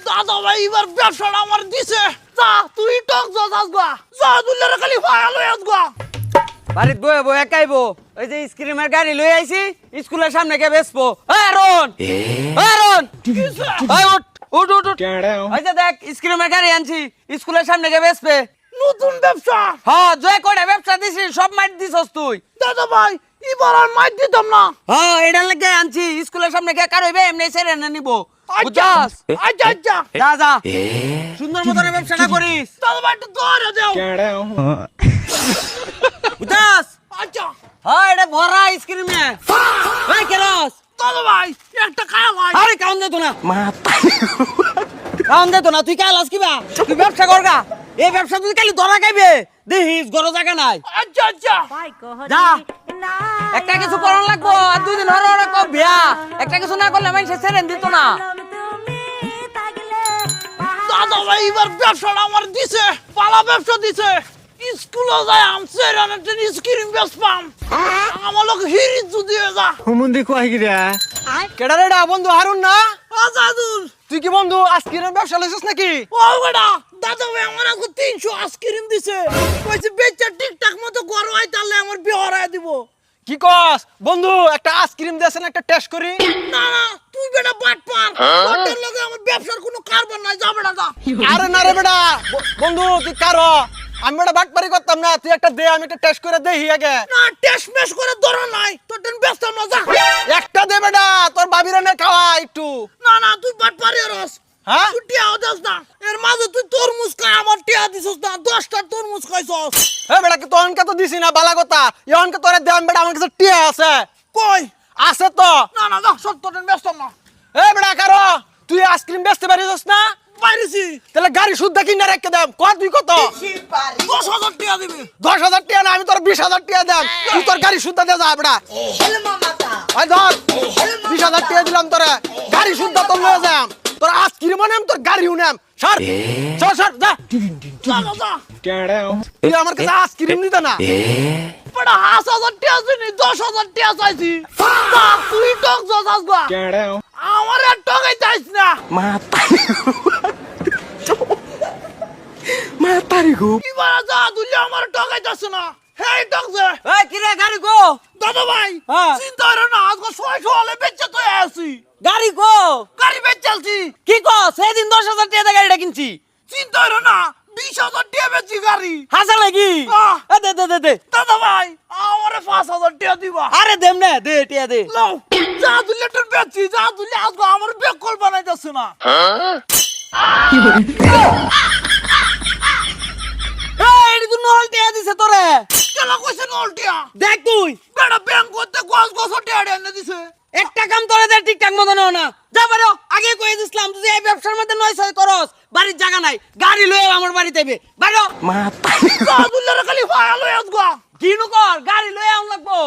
দাদা ভাই এবার ব্যবসাটা আমার দিছে যা তুই টক যাস গা যা দুলের খালি ফায়া লই আস গা বাড়িত বয়ে বয়ে একাইবো ওই যে স্ক্রিমের গাড়ি লই আইছি স্কুলের সামনে কে বেচবো আরন আরন ওই উঠ উঠ উঠ উঠ ওই যে দেখ স্ক্রিমের গাড়ি আনছি স্কুলের সামনে কে বেচবে নতুন ব্যবসা হ্যাঁ জয় কয়টা ব্যবসা দিছি সব মাইট দিছস তুই দাদা ভাই এবার আর মাইর দিতাম না হ্যাঁ এটা লাগে আনছি স্কুলের সামনে কে কার হইবে এমনি ছেড়ে না নিব আচ্ছা বুঝছস আচ্ছা আচ্ছা যা যা সুন্দর মতন ব্যবসাটা করিস দাদা ভাই একটু ধরে দাও বুঝছস আচ্ছা হ্যাঁ এটা ভরা স্ক্রিমে ওই কেরস দাদা ভাই একটা খায়া ভাই আরে কাউন দে তো না কাউন দে তো না তুই কালাস কিবা তুই ব্যবসা করগা এই ব্যবসা তুই খালি ধরা খাইবে দেখিস গরো জায়গা নাই আচ্ছা আচ্ছা যা একটা কিছু করন লাগবো আর দুই দিন হরে হরে কব বিয়া একটা কিছু না করলে মানুষ ছেড়ে দিত না দাদা ভাই এবার ব্যবসাটা আমার দিছে পালা ব্যবসা দিছে স্কুলে যায় আমছে রানাতে স্ক্রিন বেচপাম আমার লোক হিরি যদি যা হুমুন্দি কয় গিরা কেডা রেডা বন্ধু হারুন না আজাদুল তুই কি বন্ধু আজকের ব্যবসা লইছিস নাকি ও বেটা দাদা ভাই আমার আগে 300 আইসক্রিম দিছে কইছে বেচা ঠিকঠাক মতো গরো হয় তাহলে আমার বিয়ে হরায় দিব কি কস বন্ধু একটা আইসক্রিম দেছেন একটা টেস্ট করি না না তুই বেটা বাট পার তোর লগে আমার ব্যবসার কোনো কারবার নাই যা বেটা যা আরে না রে বেটা বন্ধু তুই কারো আমি বেটা বাটপারি করতাম না তুই একটা দে আমি একটা টেস্ট করে দেখি আগে না টেস্ট মেশ করে ধরা নাই তোর টেন ব্যস্ত না যা একটা দে বেটা তোর বাবিরে নে খাওয়া একটু না না তুই বাট পারি রস হ্যাঁ তুই টিয়া দাস না এর মাঝে তুই তরমুজ খাই আমার টিয়া দিছস না 10টা তরমুজ খাইছস এ বেটা কি তোনকে তো দিছি না বালা কথা ইয়নকে তোরে দেন বেটা আমার কাছে টিয়া আছে কই আছে তো না না যা সব তোর টেন ব্যস্ত না এ বেটা কারো তুই আইসক্রিম বেচতে পারিস না পাইছি তাহলে গাড়ি শুদ্ধ কিনে রেখে দেব কত তুই কত 10,000 টিয়া দিবি 10,000 টাকা না আমি তোর 20,000 টাকা দেব তুই তোর গাড়ি শুদ্ধ দে যা বেটা ওই ধর 20,000 টাকা দিলাম তোরে গাড়ি শুদ্ধ তোর লয়ে যাম তোর আইসক্রিম নাম তোর গাড়িও নাম সর সর সর যা যা যা তুই আমার কাছে আইসক্রিম নিতে না বড় 5,000 টিয়া দিনি 10,000 টিয়া চাইছি তা তুই টক যাস গা আমার আর টকাই চাইছ না মা তারি গো এবার যা দুলে আমার টকাই যাস না হেই টক যে এই কি রে গাড়ি গো দাদা ভাই হ্যাঁ। চিন্তা হলো না আজকে 600 হলে বেচে তো আসি গাড়ি গো গাড়ি বেচালছি কি কো সেদিন 10,000 টাকা গাড়িটা কিনছি চিন্তা হলো না 20,000 টিয়া বেচি গাড়ি হাসা লাগি আহ। দে দে দে দে দাদা ভাই আমারে 5,000 টিয়া দিবা আরে দেম না দে টিয়া দে লও যা দুলে তোর বেচি যা দুলে আজকে আমার বেকল বানাই যাস না এই এডি তুই নল টিয়া দিছে তোরে কেলা কইছে নল টিয়া দেখ তুই বেটা ব্যাংক করতে গছ টিয়া এনে দিছে একটা কাম তোরে দে ঠিকঠাক মতো নাও না যা পারো আগে কই দিছিলাম তুই এই ব্যবসার মধ্যে নয় ছয় করস বাড়ির জায়গা নাই গাড়ি লয়ে আমার বাড়িতে আইবে বাইরো যা দুলে খালি ফায়া লই আসগা কিনু কর গাড়ি লয়ে আম লাগবো